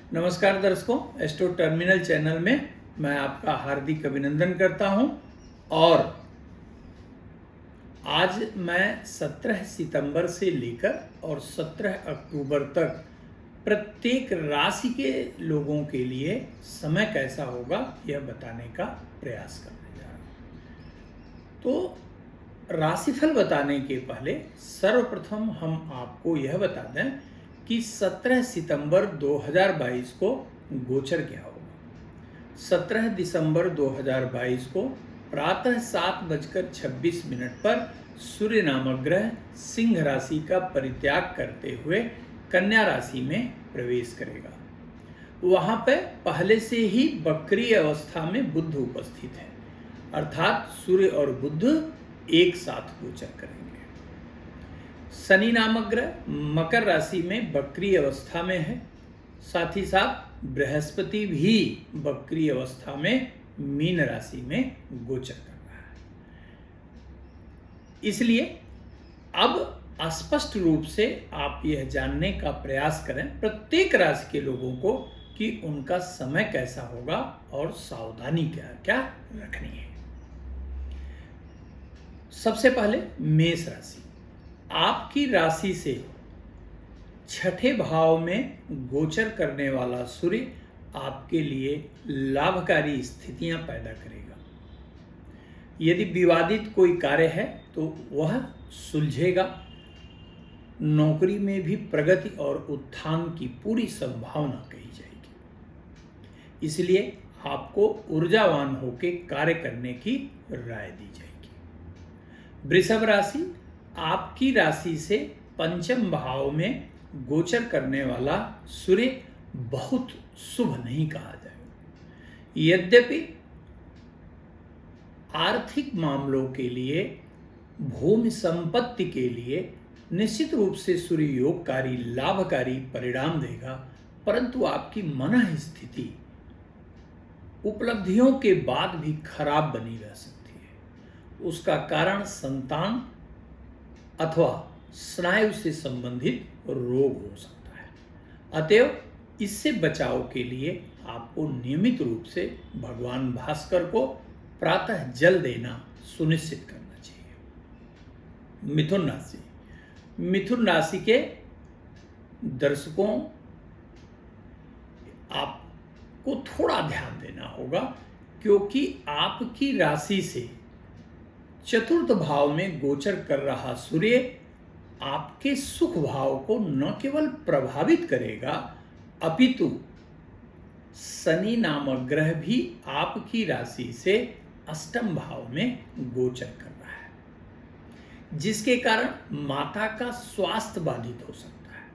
नमस्कार दर्शकों, astro terminal channel में मैं आपका हार्दिक अभिनंदन करता हूं। और आज मैं 17 सितंबर से लेकर और 17 अक्टूबर तक प्रत्येक राशि के लोगों के लिए समय कैसा होगा यह बताने का प्रयास करने जा रहा हूं। तो राशिफल बताने के पहले सर्वप्रथम हम आपको यह बता दें कि 17 सितंबर 2022 को गोचर क्या होगा। 17 दिसंबर 2022 को प्रातः 7:26 पर सूर्य नामक ग्रह सिंह राशि का परित्याग करते हुए कन्या राशि में प्रवेश करेगा। वहां पे पहले से ही वक्री अवस्था में बुध उपस्थित है, अर्थात सूर्य और बुध एक साथ गोचर करेंगे। शनि नामक ग्रह मकर राशि में वक्री अवस्था में है, साथ ही साथ बृहस्पति भी वक्री अवस्था में मीन राशि में गोचर कर रहा है। इसलिए अब स्पष्ट रूप से आप यह जानने का प्रयास करें प्रत्येक राशि के लोगों को कि उनका समय कैसा होगा और सावधानी क्या क्या रखनी है। सबसे पहले मेष राशि। आपकी राशि से छठे भाव में गोचर करने वाला सूर्य आपके लिए लाभकारी स्थितियां पैदा करेगा। यदि विवादित कोई कार्य है तो वह सुलझेगा। नौकरी में भी प्रगति और उत्थान की पूरी संभावना कही जाएगी। इसलिए आपको ऊर्जावान होकर कार्य करने की राय दी जाएगी। वृषभ राशि। आपकी राशि से पंचम भाव में गोचर करने वाला सूर्य बहुत शुभ नहीं कहा जाए। यद्यपि आर्थिक मामलों के लिए, भूमि संपत्ति के लिए निश्चित रूप से सूर्य योगकारी लाभकारी परिणाम देगा, परंतु आपकी मन स्थिति उपलब्धियों के बाद भी खराब बनी रह सकती है। उसका कारण संतान अथवा स्नायु से संबंधित रोग हो सकता है। अतएव इससे बचाव के लिए आपको नियमित रूप से भगवान भास्कर को प्रातः जल देना सुनिश्चित करना चाहिए। मिथुन राशि। मिथुन राशि के दर्शकों, आपको थोड़ा ध्यान देना होगा क्योंकि आपकी राशि से चतुर्थ भाव में गोचर कर रहा सूर्य आपके सुख भाव को न केवल प्रभावित करेगा अपितु शनि नामक ग्रह भी आपकी राशि से अष्टम भाव में गोचर कर रहा है, जिसके कारण माता का स्वास्थ्य बाधित हो सकता है।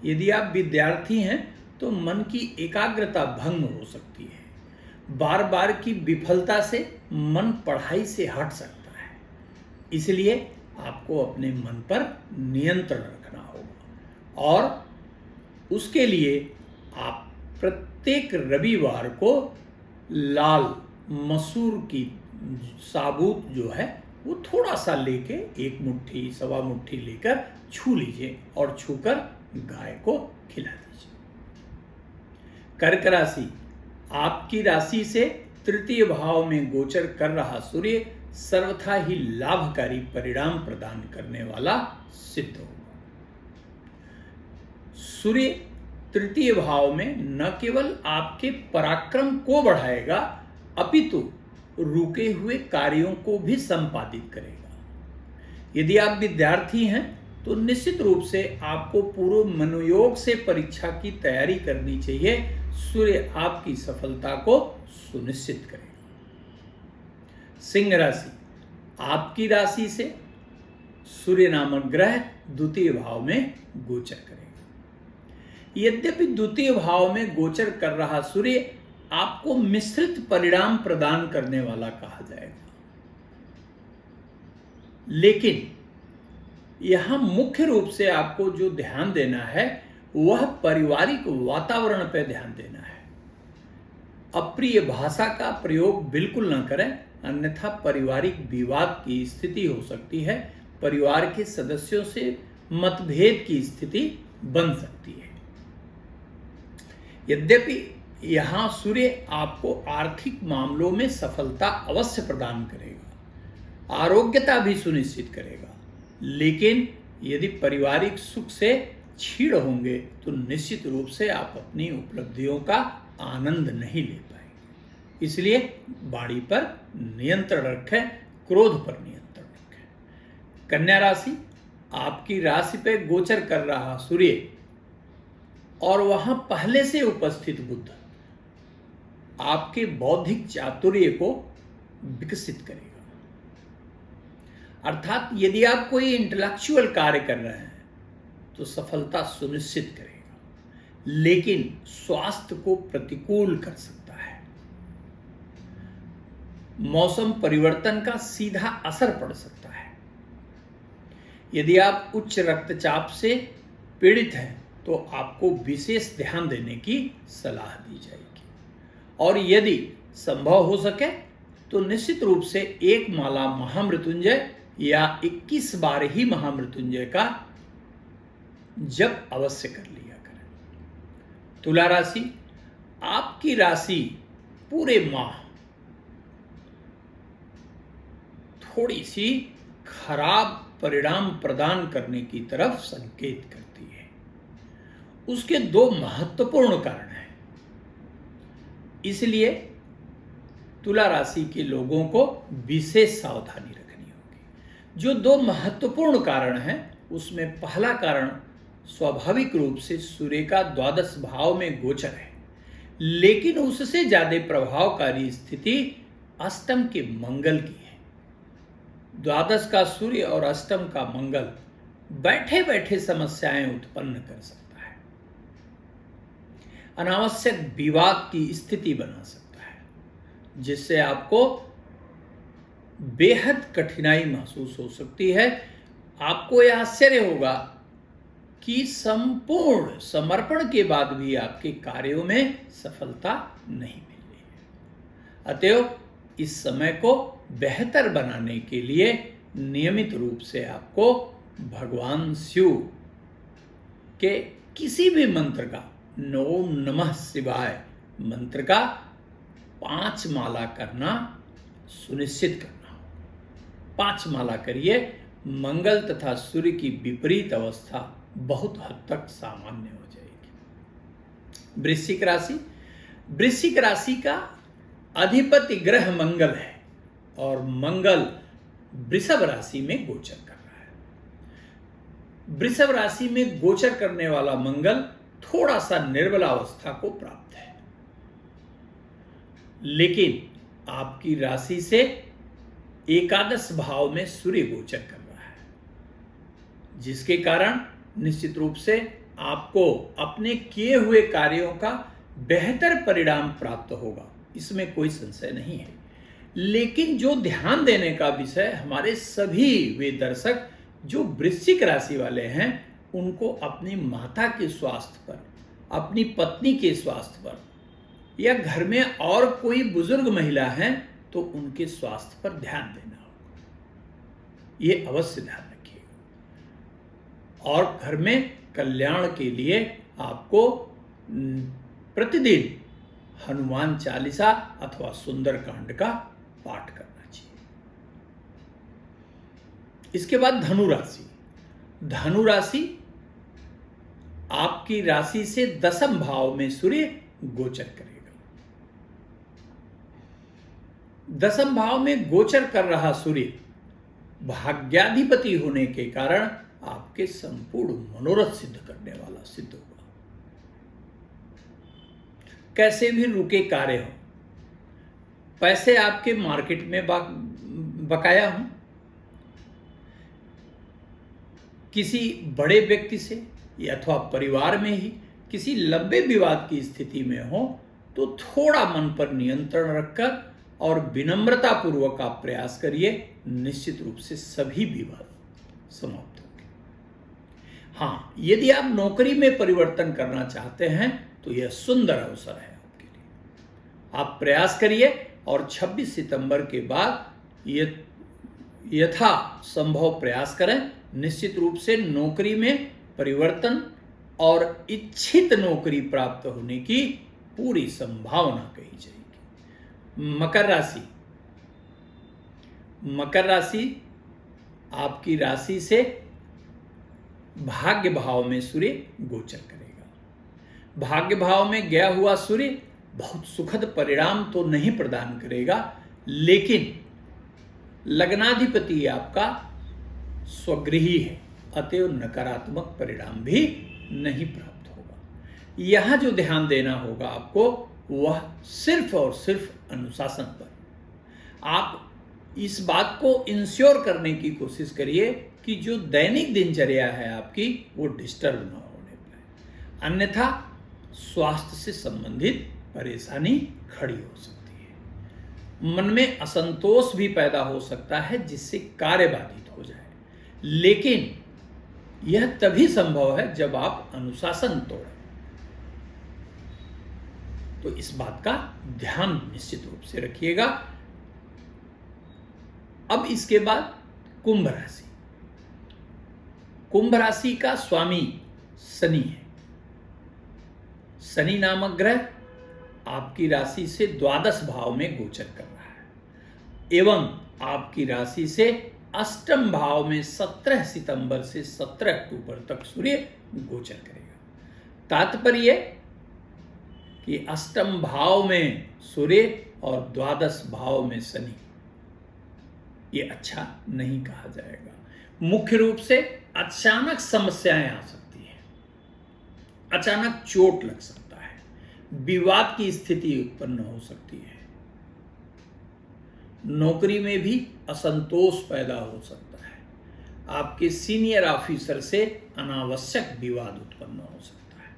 यदि आप विद्यार्थी हैं तो मन की एकाग्रता भंग हो सकती है। बार बार की विफलता से मन पढ़ाई से हट सकता है। इसलिए आपको अपने मन पर नियंत्रण रखना होगा और उसके लिए आप प्रत्येक रविवार को लाल मसूर की साबुत जो है वो थोड़ा सा लेके एक मुट्ठी सवा मुट्ठी लेकर छू लीजिए और छूकर गाय को खिला दीजिए। कर्क राशि। आपकी राशि से तृतीय भाव में गोचर कर रहा सूर्य सर्वथा ही लाभकारी परिणाम प्रदान करने वाला सिद्ध होगा। सूर्य तृतीय भाव में न केवल आपके पराक्रम को बढ़ाएगा अपितु रुके हुए कार्यों को भी संपादित करेगा। यदि आप विद्यार्थी हैं तो निश्चित रूप से आपको पूर्व मनोयोग से परीक्षा की तैयारी करनी चाहिए। सूर्य आपकी सफलता को सुनिश्चित करेगा। सिंह राशि। आपकी राशि से सूर्य नामक ग्रह द्वितीय भाव में गोचर करेगा। यद्यपि द्वितीय भाव में गोचर कर रहा सूर्य आपको मिश्रित परिणाम प्रदान करने वाला कहा जाएगा, लेकिन यहां मुख्य रूप से आपको जो ध्यान देना है वह पारिवारिक वातावरण पर ध्यान देना है। अप्रिय भाषा का प्रयोग बिल्कुल न करें, अन्यथा पारिवारिक विवाद की स्थिति हो सकती है। परिवार के सदस्यों से मतभेद की स्थिति बन सकती है। यद्यपि यहाँ सूर्य आपको आर्थिक मामलों में सफलता अवश्य प्रदान करेगा, आरोग्यता भी सुनिश्चित करेगा, लेकिन यदि पारिवारिक सुख से छीड़ होंगे तो निश्चित रूप से आप अपनी उपलब्धियों का आनंद नहीं ले पाएंगे। इसलिए वाणी पर नियंत्रण रखें, क्रोध पर नियंत्रण रखें। कन्या राशि, आपकी राशि पे गोचर कर रहा सूर्य और वहां पहले से उपस्थित बुध आपके बौद्धिक चातुर्य को विकसित करेगा। अर्थात यदि आप कोई इंटेलेक्चुअल कार्य कर रहे हैं तो सफलता सुनिश्चित करेगा, लेकिन स्वास्थ्य को प्रतिकूल कर सकता है। मौसम परिवर्तन का सीधा असर पड़ सकता है। यदि आप उच्च रक्तचाप से पीड़ित हैं तो आपको विशेष ध्यान देने की सलाह दी जाएगी, और यदि संभव हो सके तो निश्चित रूप से एक माला महामृत्युंजय या 21 बार ही महामृत्युंजय का जप अवश्य कर लिया करें। तुला राशि, आपकी राशि पूरे माह थोड़ी सी खराब परिणाम प्रदान करने की तरफ संकेत करती है। उसके दो महत्वपूर्ण कारण हैं, इसलिए तुला राशि के लोगों को विशेष सावधानी रखनी होगी। जो दो महत्वपूर्ण कारण हैं उसमें पहला कारण स्वाभाविक रूप से सूर्य का द्वादश भाव में गोचर है, लेकिन उससे ज्यादा प्रभावकारी स्थिति अष्टम के मंगल की है। द्वादश का सूर्य और अष्टम का मंगल बैठे बैठे समस्याएं उत्पन्न कर सकता है, अनावश्यक विवाद की स्थिति बना सकता है, जिससे आपको बेहद कठिनाई महसूस हो सकती है। आपको यह आश्चर्य होगा कि संपूर्ण समर्पण के बाद भी आपके कार्यों में सफलता नहीं मिल रही है। अतएव इस समय को बेहतर बनाने के लिए नियमित रूप से आपको भगवान शिव के किसी भी मंत्र का, ओम नमः शिवाय मंत्र का 5 माला करना सुनिश्चित करना हो। 5 माला करिए, मंगल तथा सूर्य की विपरीत अवस्था बहुत हद तक सामान्य हो जाएगी। वृश्चिक राशि, वृश्चिक राशि का अधिपति ग्रह मंगल है और मंगल वृषभ राशि में गोचर कर रहा है। वृषभ राशि में गोचर करने वाला मंगल थोड़ा सा निर्बलावस्था को प्राप्त है, लेकिन आपकी राशि से एकादश भाव में सूर्य गोचर कर रहा है, जिसके कारण निश्चित रूप से आपको अपने किए हुए कार्यों का बेहतर परिणाम प्राप्त होगा, इसमें कोई संशय नहीं है। लेकिन जो ध्यान देने का विषय, हमारे सभी वे दर्शक जो वृश्चिक राशि वाले हैं, उनको अपनी माता के स्वास्थ्य पर, अपनी पत्नी के स्वास्थ्य पर, या घर में और कोई बुजुर्ग महिला हैं तो उनके स्वास्थ्य पर ध्यान देना होगा। ये अवश्य ध्यान रखिए। और घर में कल्याण के लिए आपको प्रतिदिन हनुमान चालीसा अथवा सुंदरकांड का पाठ करना चाहिए। इसके बाद धनु राशि। धनु राशि, आपकी राशि से दशम भाव में सूर्य गोचर करेगा। दशम भाव में गोचर कर रहा सूर्य भाग्याधिपति होने के कारण आपके संपूर्ण मनोरथ सिद्ध करने वाला सिद्ध होगा। कैसे भी रुके कार्य हो, पैसे आपके मार्केट में बकाया हो, किसी बड़े व्यक्ति से या अथवा परिवार में ही किसी लंबे विवाद की स्थिति में हो, तो थोड़ा मन पर नियंत्रण रखकर और विनम्रता पूर्वक आप प्रयास करिए, निश्चित रूप से सभी विवाद समाप्त होंगे। हाँ, यदि आप नौकरी में परिवर्तन करना चाहते हैं तो यह सुंदर अवसर है आपके लिए। आप प्रयास करिए और 26 सितंबर के बाद यथा संभव प्रयास करें। निश्चित रूप से नौकरी में परिवर्तन और इच्छित नौकरी प्राप्त होने की पूरी संभावना कही जाएगी। मकर राशि, मकर राशि आपकी राशि से भाग्य भाव में सूर्य गोचर करेगा। भाग्य भाव में गया हुआ सूर्य बहुत सुखद परिणाम तो नहीं प्रदान करेगा, लेकिन लग्नाधिपति आपका स्वगृही है, अतएव नकारात्मक परिणाम भी नहीं प्राप्त होगा। यहां जो ध्यान देना होगा आपको वह सिर्फ और सिर्फ अनुशासन पर। आप इस बात को इंश्योर करने की कोशिश करिए कि जो दैनिक दिनचर्या है आपकी वो डिस्टर्ब ना होने पाए, अन्यथा स्वास्थ्य से संबंधित परेशानी खड़ी हो सकती है। मन में असंतोष भी पैदा हो सकता है जिससे कार्य बाधित हो जाए, लेकिन यह तभी संभव है जब आप अनुशासन तोड़ें। तो इस बात का ध्यान निश्चित रूप से रखिएगा। अब इसके बाद कुंभ राशि। कुंभ राशि का स्वामी शनि है। शनि नामक ग्रह आपकी राशि से द्वादश भाव में गोचर कर रहा है एवं आपकी राशि से अष्टम भाव में 17 सितंबर से 17 अक्टूबर तक सूर्य गोचर करेगा। तात्पर्य कि अष्टम भाव में सूर्य और द्वादश भाव में शनि, ये अच्छा नहीं कहा जाएगा। मुख्य रूप से अचानक समस्याएं आ सकती हैं, अचानक चोट लग सकता है, विवाद की स्थिति उत्पन्न हो सकती है, नौकरी में भी असंतोष पैदा हो सकता है, आपके सीनियर ऑफिसर से अनावश्यक विवाद उत्पन्न हो सकता है।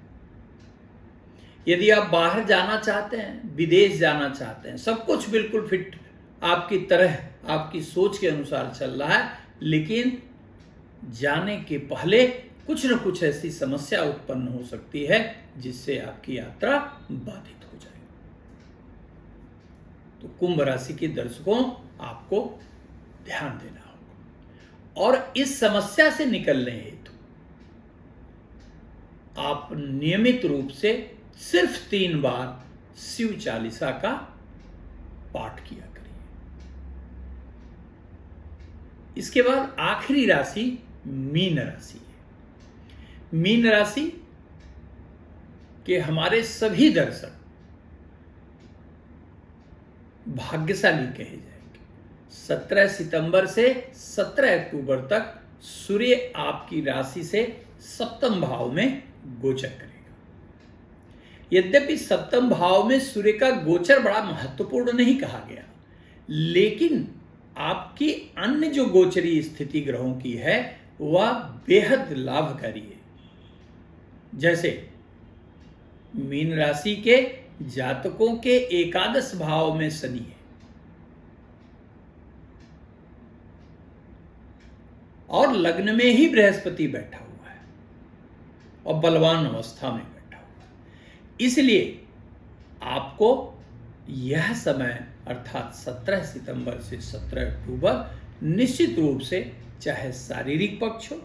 यदि आप बाहर जाना चाहते हैं, विदेश जाना चाहते हैं, सब कुछ बिल्कुल फिट आपकी तरह आपकी सोच के अनुसार चल रहा है, लेकिन जाने के पहले कुछ न कुछ ऐसी समस्या उत्पन्न हो सकती है जिससे आपकी यात्रा बाधित हो जाए। तो कुंभ राशि के दर्शकों, आपको ध्यान देना होगा और इस समस्या से निकलने हेतु आप नियमित रूप से सिर्फ 3 बार शिव चालीसा का पाठ किया करिए। इसके बाद आखिरी राशि मीन राशि है। मीन राशि के हमारे सभी दर्शक भाग्यशाली कहे जाएंगे। 17 सितंबर से 17 अक्टूबर तक सूर्य आपकी राशि से सप्तम भाव में गोचर करेगा। यद्यपि सप्तम भाव में सूर्य का गोचर बड़ा महत्वपूर्ण नहीं कहा गया, लेकिन आपकी अन्य जो गोचरी स्थिति ग्रहों की है वह बेहद लाभकारी है। जैसे मीन राशि के जातकों के एकादश भाव में शनि है और लग्न में ही बृहस्पति बैठा हुआ है और बलवान अवस्था में बैठा हुआ है। इसलिए आपको यह समय अर्थात 17 सितंबर से 17 अक्टूबर निश्चित रूप से, चाहे शारीरिक पक्ष हो,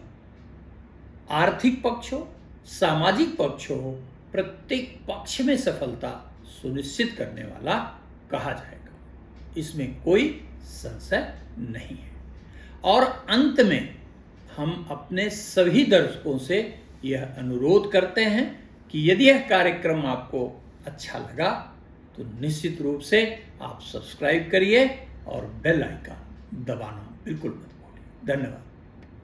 आर्थिक पक्ष हो, सामाजिक पक्ष हो, प्रत्येक पक्ष में सफलता सुनिश्चित करने वाला कहा जाएगा। इसमें कोई संशय नहीं है। और अंत में हम अपने सभी दर्शकों से यह अनुरोध करते हैं कि यदि यह कार्यक्रम आपको अच्छा लगा तो निश्चित रूप से आप सब्सक्राइब करिए और बेल आइकन दबाना बिल्कुल मत भूलिए। धन्यवाद।